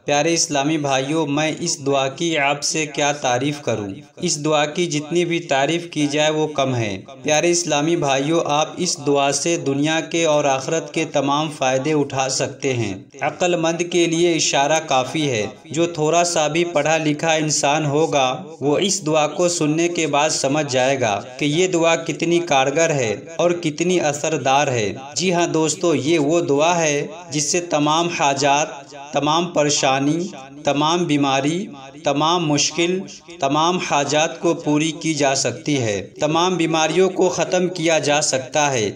پیارے اسلامی بھائیوں، میں اس دعا کی آپ سے کیا تعریف کروں؟ اس دعا کی جتنی بھی تعریف کی جائے وہ کم ہے۔ پیارے اسلامی بھائیوں، آپ اس دعا سے دنیا کے اور آخرت کے تمام فائدے اٹھا سکتے ہیں۔ عقل مند کے لیے اشارہ کافی ہے۔ جو تھوڑا سا بھی پڑھا لکھا انسان ہوگا وہ اس دعا کو سننے کے بعد سمجھ جائے گا کہ یہ دعا کتنی کارگر ہے اور کتنی اثردار ہے۔ جی ہاں دوستو، یہ وہ دعا ہے جس سے تمام حاجات، تمام پریشانی، تمام بیماری، تمام مشکل، تمام حاجات کو پوری کی جا سکتی ہے۔ تمام بیماریوں کو ختم کیا جا سکتا ہے۔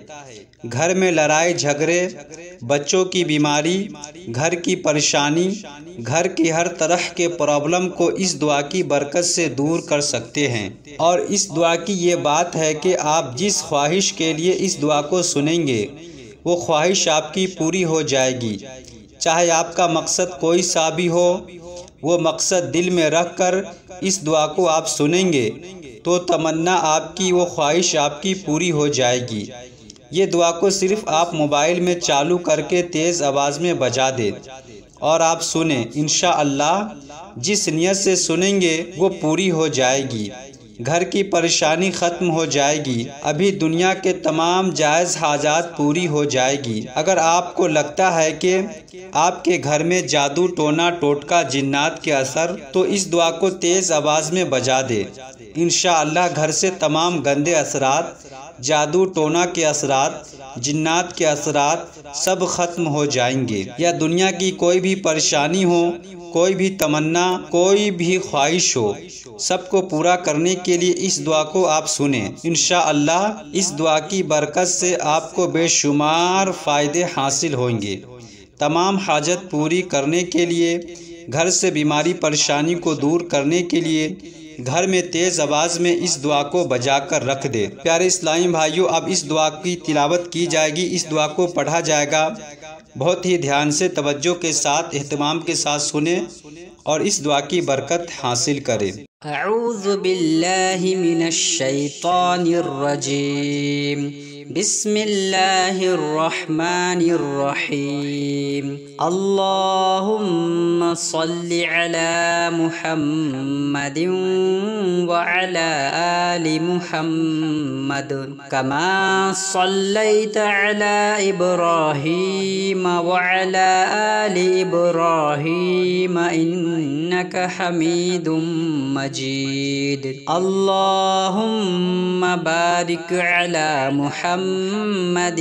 گھر میں لڑائی جھگڑے، بچوں کی بیماری، گھر کی پریشانی، گھر کی ہر طرح کے پرابلم کو اس دعا کی برکت سے دور کر سکتے ہیں۔ اور اس دعا کی یہ بات ہے کہ آپ جس خواہش کے لیے اس دعا کو سنیں گے وہ خواہش آپ کی پوری ہو جائے گی۔ چاہے آپ کا مقصد کوئی سا بھی ہو، وہ مقصد دل میں رکھ کر اس دعا کو آپ سنیں گے تو تمنا آپ کی، وہ خواہش آپ کی پوری ہو جائے گی۔ یہ دعا کو صرف آپ موبائل میں چالو کر کے تیز آواز میں بجا دیں اور آپ سنیں، انشاءاللہ جس نیت سے سنیں گے وہ پوری ہو جائے گی۔ گھر کی پریشانی ختم ہو جائے گی، ابھی دنیا کے تمام جائز حاجات پوری ہو جائے گی۔ اگر آپ کو لگتا ہے کہ آپ کے گھر میں جادو ٹونا ٹوٹکا جنات کے اثر، تو اس دعا کو تیز آواز میں بجا دے۔ انشاءاللہ گھر سے تمام گندے اثرات، جادو ٹونا کے اثرات، جنات کے اثرات سب ختم ہو جائیں گے۔ یا دنیا کی کوئی بھی پریشانی ہو، کوئی بھی تمنا، کوئی بھی خواہش ہو، سب کو پورا کرنے کے لیے اس دعا کو آپ سنیں۔ انشاءاللہ اس دعا کی برکت سے آپ کو بے شمار فائدے حاصل ہوں گے۔ تمام حاجت پوری کرنے کے لیے، گھر سے بیماری پریشانی کو دور کرنے کے لیے گھر میں تیز آواز میں اس دعا کو بجا کر رکھ دے۔ پیارے اسلامی بھائیوں، اب اس دعا کی تلاوت کی جائے گی، اس دعا کو پڑھا جائے گا۔ بہت ہی دھیان سے، توجہ کے ساتھ، اہتمام کے ساتھ سنیں اور اس دعا کی برکت حاصل کریں۔ اعوذ باللہ من الشیطان الرجیم، بسم اللہ الرحمن الرحیم، اللہم صل علی محمد وعلی آل محمد کما صلیت علی ابراہیم وعلی آل ابراہیم انک حمید مجید، اللہم بارک علی محمد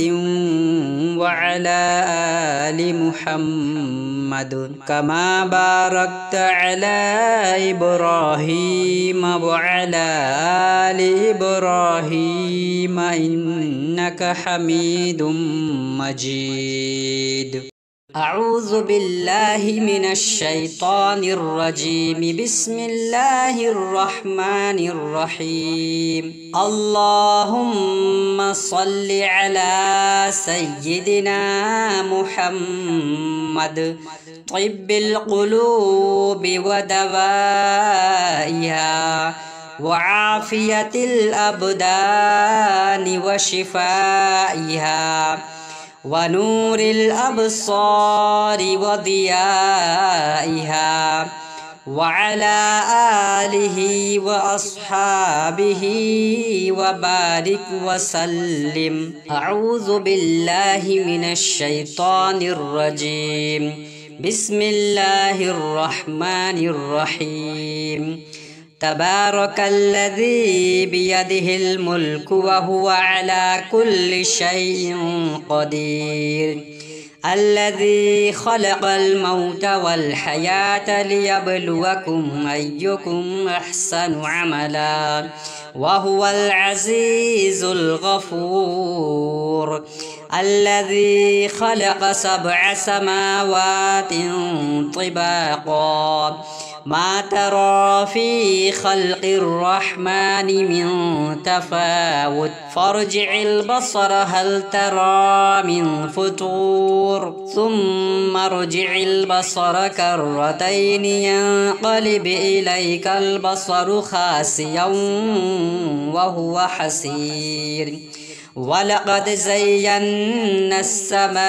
وعلی آل محمد کما بارکت علی ابراہیم وعلی آل ابراہیم انک حمید مجید۔ اعوذ باللہ من الشیطان الرجیم، بسم اللہ الرحمن الرحیم، اللہم صل علی سیدنا محمد طب القلوب ودوائها وعافیت الابدان وشفائها ونور الأبصار وضيائها وعلى آله وأصحابه وبارك وسلم۔ أعوذ بالله من الشيطان الرجيم، بسم الله الرحمن الرحيم، تبارك الذي بيده الملك وهو على كل شيء قدير، الذي خلق الموت والحياة ليبلوكم أيكم أحسن عملا وهو العزيز الغفور، الذي خلق 7 سماوات طباقا، ما ترى في خلق الرحمن من تفاوت، فارجع البصر هل ترى من فطور، ثم ارجع البصر كرتين ينقلب إليك البصر خاسئا وهو حسير، वलक़द ज़य्यन्ना अस्समाअ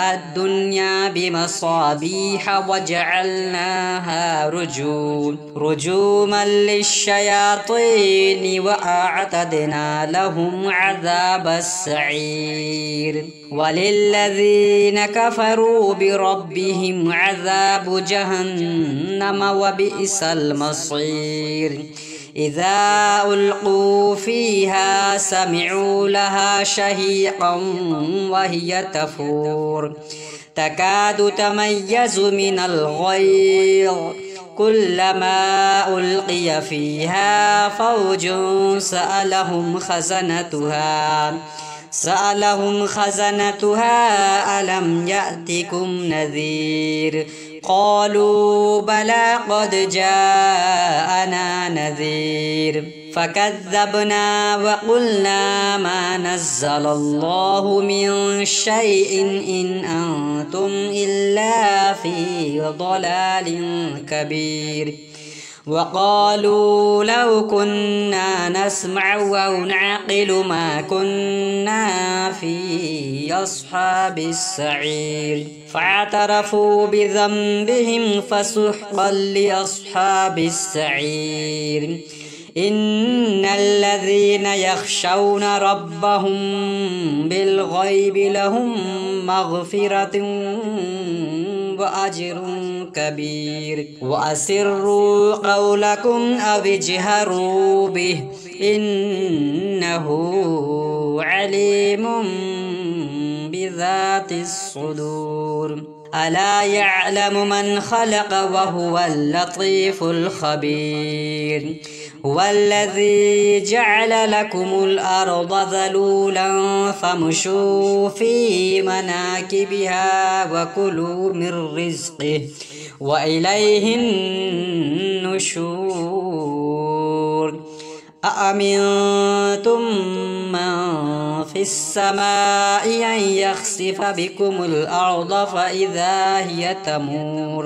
अद्दुन्या बिमसाबीह वजअलनाहा रुजूमन लिश्शयातीन वअअतदना लहुम अज़ाबस्सईर वलिल्लज़ीन कफ़रू बिरब्बिहिम अज़ाबु जहन्नम वबिइसल मसीर इज़ा उल्क़ू फ़ीहा समिअू लहा शहीक़न वहिय तफ़ूर तकादु तमय्यज़ु मिनल ग़यज़ कुल्लमा उल्क़िय फ़ीहा फ़ौजुन सअलहुम ख़ज़नतुहा अलम यअतिकुम नज़ीर क़ालू बला क़द जाअना नज़ीर फ़कज़्ज़बना वक़ुलना मा नज़्ज़लल्लाहु मिन शैइन इन अंतुम इल्ला फ़ी ضलालिन कबीर वक़ालू लौ कुन्ना नस्मअु औ नअक़िलु मा कुन्ना फ़ी अस्हाबिस सईर फ़अतरफ़ू बिज़ंबिहिम फ़सुह्क़न लिअस्हाबिस सईर इन्नल्लज़ीन यख़शौन रब्बहुम बिलग़ैबि लहुम मग़फ़िरतुन वअज्रुन कबीर वअसिर्रू क़ौलकुम अव इजहरू बिहि इन्नहु अलीमुम बिज़ातिस सुदूर अला यअलमु मन ख़लक़ वहुवल लतीफ़ुल ख़बीर हुवल्लज़ी जअल लकुमुल अर्ज़ ज़लूलन फ़मशू फ़ी मनाकिबिहा वकुलू मिर रिज़्क़िही व इलैहिन नुशूर अअमिनतुम मन फ़िस समाइ अन यख़सिफ़ बिकुमुल अर्ज़ फ़इज़ा हिय तमूर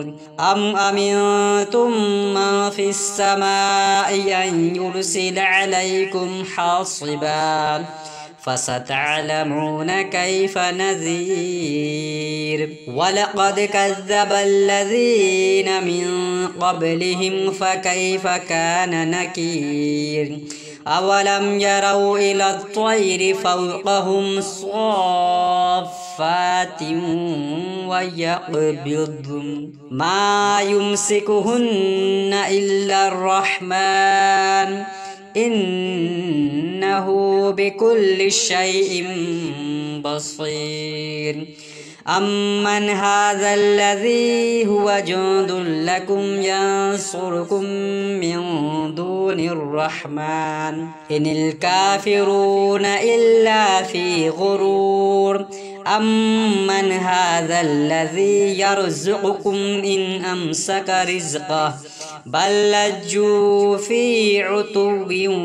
अम अमिनतुम मन फ़िस समाइ अन युरसिल अलैकुम हासिबा फसतअलमून कैफ़ नज़ीर वलक़द कज़्ज़बल्लज़ीन मिन क़ब्लिहिम फ़कैफ़ कान नकीर अवलम यरौ इलत्तय्रि फ़ौक़हुम स्वाफ़्फ़ातिन वयक़बिद्न मा युमसिकुहुन्न इल्लर्रहमान इन्नहु बिकुल्लि शैइन बसीर अम्मन हाज़ल्लज़ी हुव जुन्दुन लकुम यंसुरुकुम मिन दूनिर्रहमान इनिल काफ़िरून इल्ला फ़ी ग़ुरूर अम्मन हाज़ल्लज़ी यरज़ुक़ुकुम इन अमसक रिज़क़ह बल लज्जू फ़ी उतुव्विन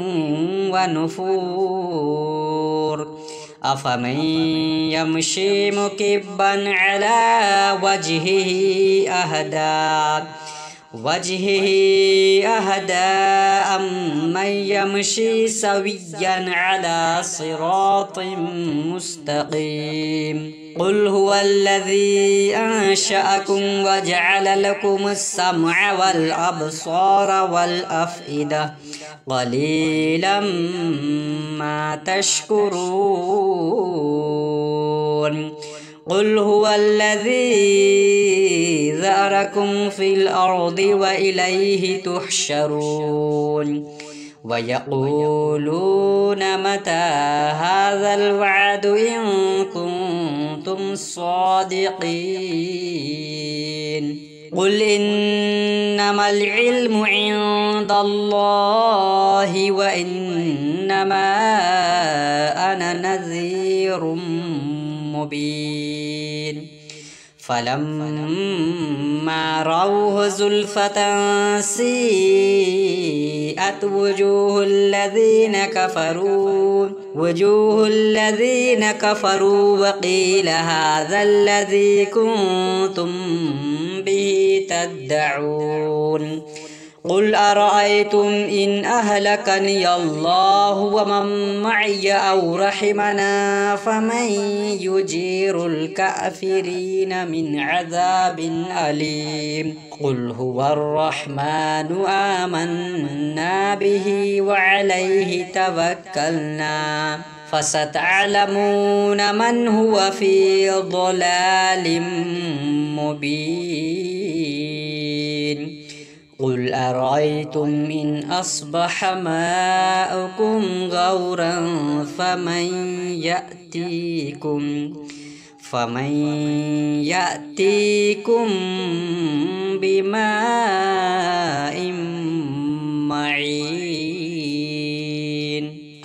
व नुफ़ूर अफ़मन यमशी मुकिब्बन अला वजहिही अहदा अम्मन यमशी सविय्यन अला सिरातिन मुस्तक़ीम क़ुल हुवल्लज़ी अंशअकुम वजअल लकुमुस्समअ वल अब्सार वल अफ़इदा क़लीलन मा तशकुरून क़ुल हुवल्लज़ी ज़रअकुम फ़िल अर्ज़ि व इलैहि तुहशरून वयक़ूलून मता हाज़ल वअदु इन कुन्तुम सादिक़ीन क़ुल इन्नमल इल्मु इंदल्लाहि व इन्नमा अना नज़ीरुम मुबीन फलम्मा रअवहु ज़ुल्फ़तन सीअत वुजूहुल्लज़ीन कफ़रू वक़ील हाज़ल्लज़ी कुन्तुम बिही तद्दऊन قل أرأيتم إن أهلكني الله ومن معي أو رحمنا فمن يجير الكافرين من عذاب أليم قل هو الرحمن آمنا به وعليه توكلنا فستعلمون من هو في ضلال مبين قل أرأيتم إن أصبح ماؤكم غورا فمن يأتيكم بماء معين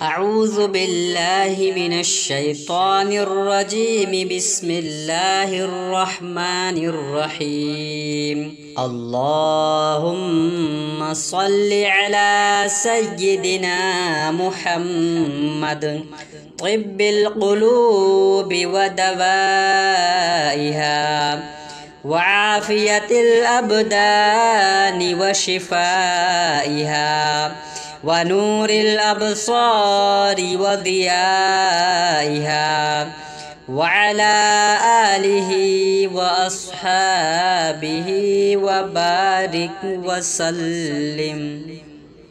أعوذ بالله من الشيطان الرجيم بسم الله الرحمن الرحيم اللهم صل على سيدنا محمد طب القلوب ودوائها وعافية الأبدان وشفائها ونور الأبصار وضيائها وعلى آله وأصحابه وبارك وسلم.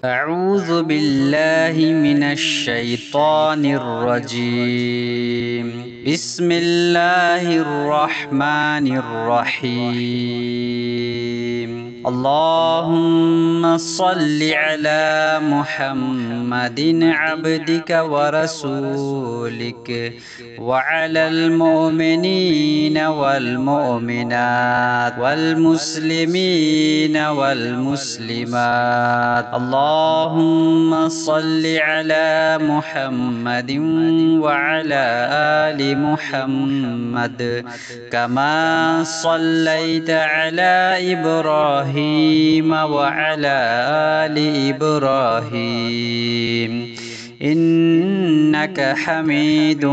أعوذ بالله من الشيطان الرجيم. بسم الله الرحمن الرحيم. اللهم صل على محمد عبدك ورسولك وعلى المؤمنين والمؤمنات والمسلمين والمسلمات. اللهم صل على محمد وعلى آل محمد كما صليت على إبراهيم وعلى آل إبراهيم إنك حميد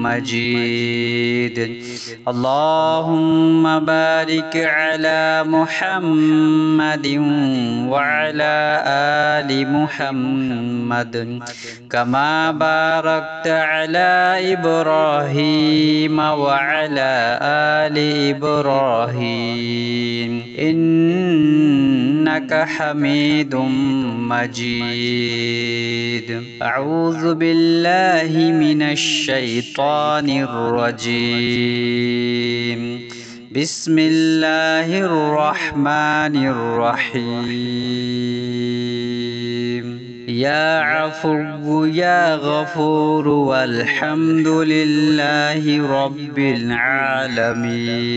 مجيد. اللهم بارك على محمد وعلى آل محمد كما باركت على إبراهيم وعلى آل إبراهيم إنك حميد مجيد. أعوذ بالله من الشيطان الرجيم. بسم الله الرحمن الرحيم. يا عفو يا غفور والحمد لله رب العالمين.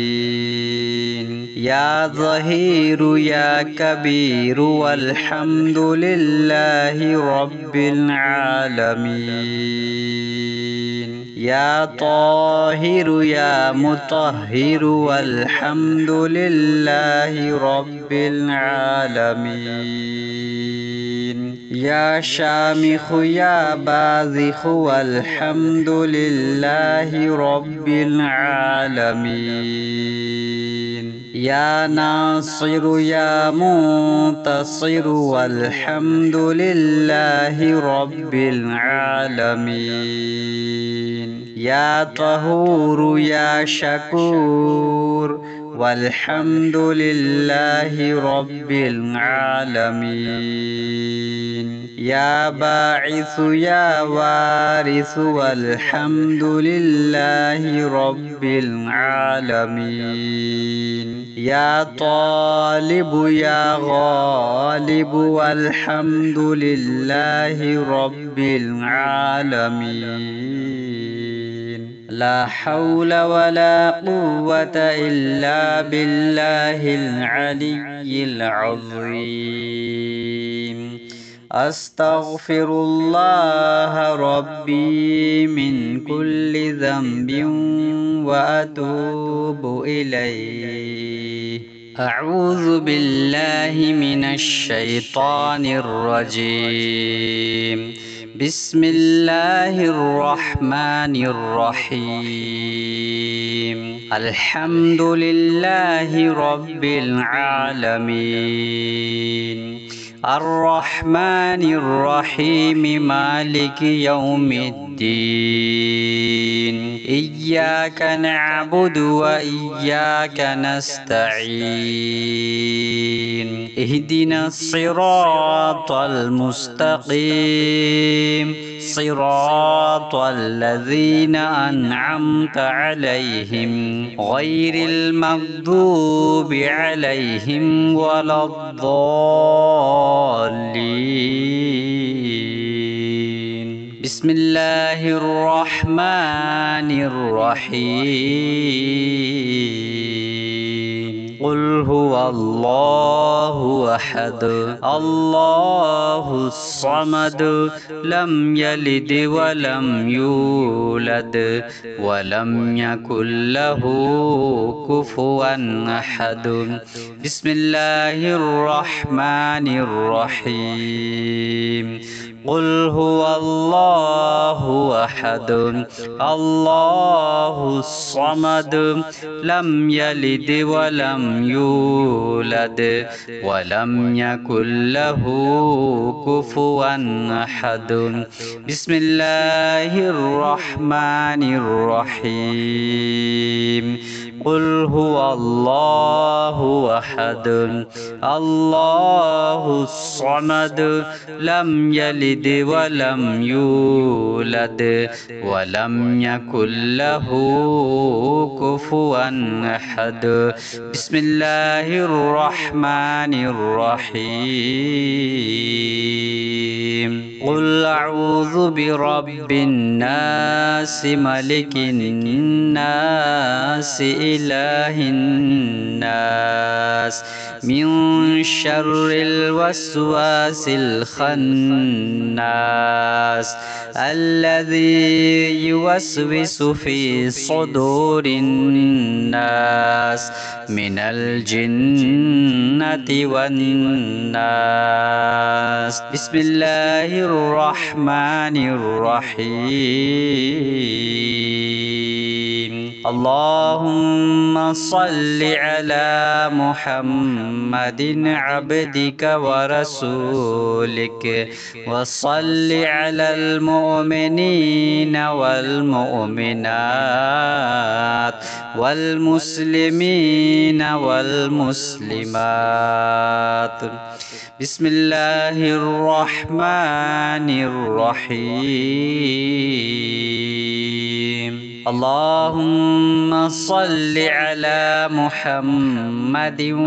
يا ظهير يا كبير والحمد لله رب العالمين. يا طاهر يا مطهر والحمد لله رب العالمين. يا شامخ يا باذخ والحمد لله رب العالمين. يا ناصر يا منتصر والحمد لله رب العالمين. يا طهور يا شكور والحمد لله رب العالمين. يا باعث يا وارث والحمد لله رب العالمين. يا طالب يا غالب والحمد لله رب العالمين. لا حول ولا قوة إلا بالله العلي العظيم. أستغفر الله ربي من كل ذنب وأتوب إليه. أعوذ بالله من الشيطان الرجيم. بسم الله الرحمن الرحيم. अल्हम्दुलिल्लाहि रब्बिल आलमीन अर्रहमानिर रहीम मालिकि यौमिद्दीन इय्याका नअबुदु व इय्याका नस्तईन इहदिनस सिरातल मुस्तकीम सिरातल लज़ीना अन्अमता अलैहिम गैरिल मग़दूबि अलैहिम वलद्दाल्लीन बिस्मिल्लाहिर रहमानिर रहीम क़ुल हुवल्लाहु अहद अल्लाहुस समद लम यलिद वलम यूलद वलम यकुल लहू कुफुवन अहद बिस्मिल्लाहिर रहमानिर रहीम क़ुल हुवल्लाहु अहद अल्लाहुस समद लम यलिद वलम यूलद वलम यकुल लहू कुफुवन अहद बिस्मिल्लाहिर रहमानिर रहीम क़ुल हुवल्लाहु अहद अल्लाहुस समद लम यलिद वलम यूलद वलम यकुल लहू कुफुवन अहद बिस्मिल्लाहिर रहमानिर रहीम क़ुल अऊज़ु बिरब्बिन नास मलिकिन नास इलाहिन नास मिन शर्रिल वस्वासिल खन्नास अल्लज़ी युवस्विसु फ़ी सुदूरिन नास मिनल जिन्नति वन नास बिस्मिल्लाहिर रहमानिर रहीम अल्लाहुम्मा सल्लि अला मुहम्मदिन अब्दिक व रसूलिक व सल्लि अलल मुमिनीन वल मुमिनात वल मुस्लिमीन वल मुस्लिमात बिस्मिल्लाहिर रहमानिर रहीम अल्लाहुम्मा सल्लि अला मुहम्मदिन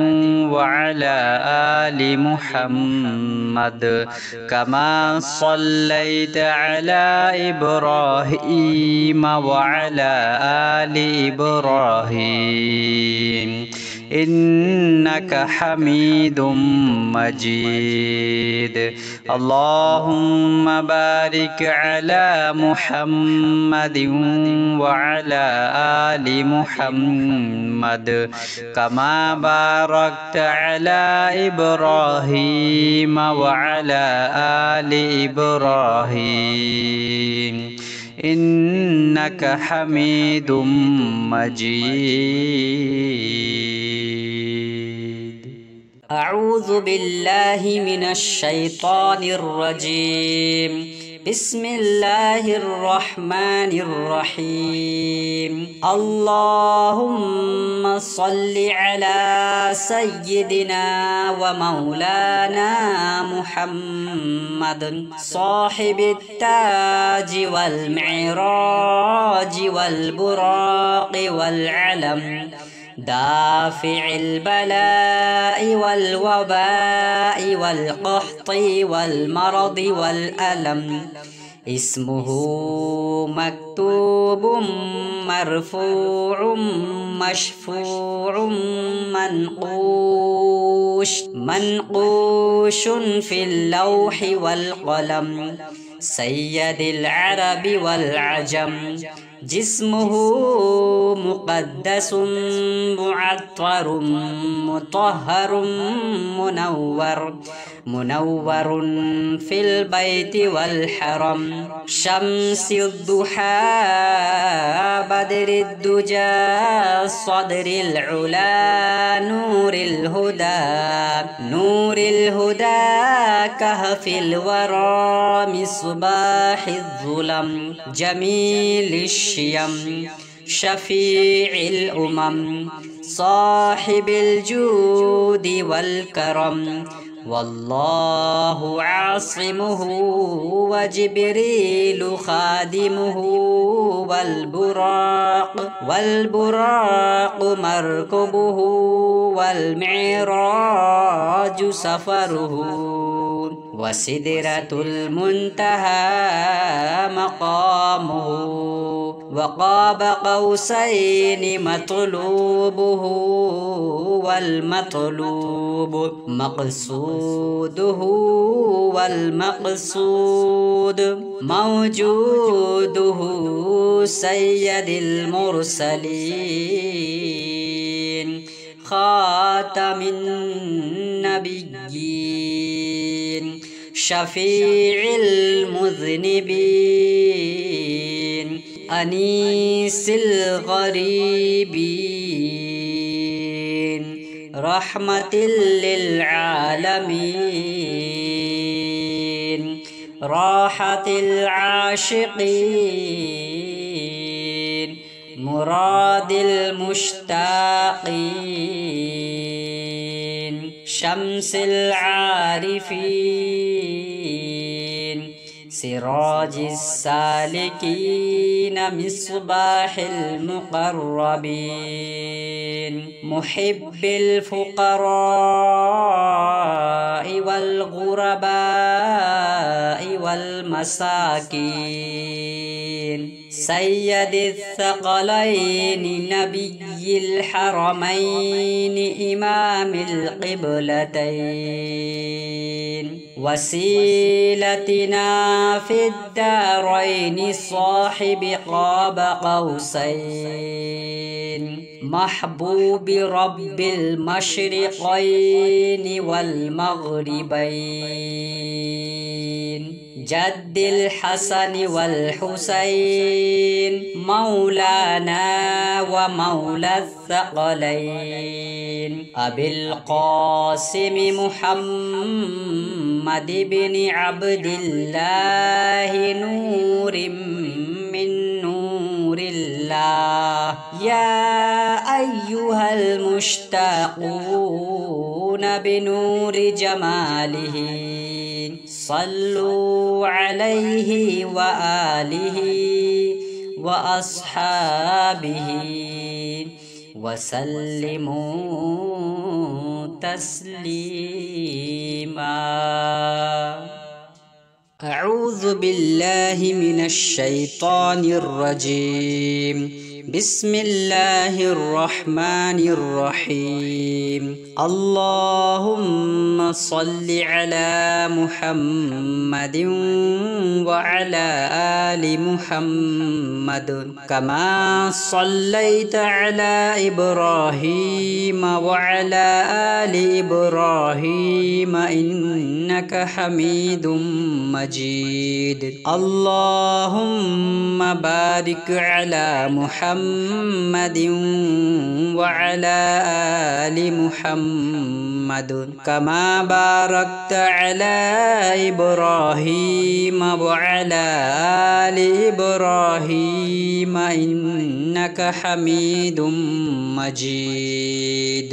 व अला आलि मुहम्मद कमा सल्लैता अला इब्राहीम व अला आलि इब्राहीम इन्नका हमीदुम मजीद अल्लाहुम्मा बारिक अला मुहम्मदिन व अला आलि मुहम्मद कमा बारकता अला इब्राहीम व अला आलि इब्राहीम इन्नका हमीदुम मजीद अऊज़ु बिल्लाहि मिनश शैतानिर रजीम बिस्मिल्लाहिर रहमानिर रहीम अल्लाहुम्मा सल्लि अला सय्यिदिना व मौलाना मुहम्मद साहिबित ताज वल मिअराज वल बुराक़ वल अलम दाफ़िइल बलाइ वल वबाइ वल क़हति वल मरदि वल अलम इस्मुहु मक्तूबुम मरफूउम मशफूउम मनक़ूशुन फ़िल लौहि वल क़लम सय्यदिल अरबि वल अजम जिस्मुहु मुक़द्दसुम मुअत्तरुम मुतहहरुम मुनव्वरुन फिल बैति वल हरम शम्सिद्दुहा बदरिद्दुजा सदरिल उला नूरिल हुदा कहफिल वरा मिस्बाहिज़्ज़ुलम जमीलिश्शियम शफीइल उमम साहिबिल जूदि वल करम वल्लाहु आसिमुहु व जिब्रीलु खादिमुहु वल बुराक़ मरकबुहु वल मिअराजु सफरुहु व सिदरतुल मुंतहा मक़ामुहु व क़ाब क़ौसैनि मतलूबुहु वल मतलूब मक़सूदुहु वल मक़सूद मौजूदुहु सय्यदिल मुरसलीन खातमिन नबिय्यीन शफीइल मुज़निबीन अनीसिल गरीबीन रहमतिल लिल आलमीन राहतिल आशिकीन मुरादिल मुश्ताक़ीन शम्सिल आरिफीन सिराजिस सालिकीन मिस्बाहिल मुक़र्रबीन मुहिब्बिल फ़ुक़रा'i वल ग़ुरबा'i वल मसाकीन सय्यदिस सक़लैनि नबिय्यिल हरमैनि इमामिल क़िबलतैन वसीलतिना फिद्दारैनि साहिबि क़ाब क़ौसैन महबूबि रब्बिल मशरिक़ैनि वल मग़रिबैन जद्दिल हसन वल हुसैन मौलाना व मौला थक़लैन अबिल क़ासिम मुहम्मद इब्न अब्दिल्लाह नूरिम मिन नूरिल्लाह या अय्युहल मुश्ताक़ून बिनूरि जमालिही सल्लु अलैहि व आलिहि व अस्हाबिहि व सल्लिमू तस्लीमा। अऊज़ु बिल्लाहि मिनश शैतानिर रजीम बिस्मिल्लाहिर रहमानिर रहीम अल्लाहुम्मा सल्लि अला मुहम्मदिन व अला आलि मुहम्मद कमा सल्लैता अला इब्राहीम व अला आलि इब्राहीम इन्नका हमीदुम मजीद अल्लाहुम्मा बारिक अला मुहम्मदिन व अला आलि मुहम्मद कमा बारकता अला इब्राहीम व अला आलि इब्राहीम इन्नका हमीदुम मजीद।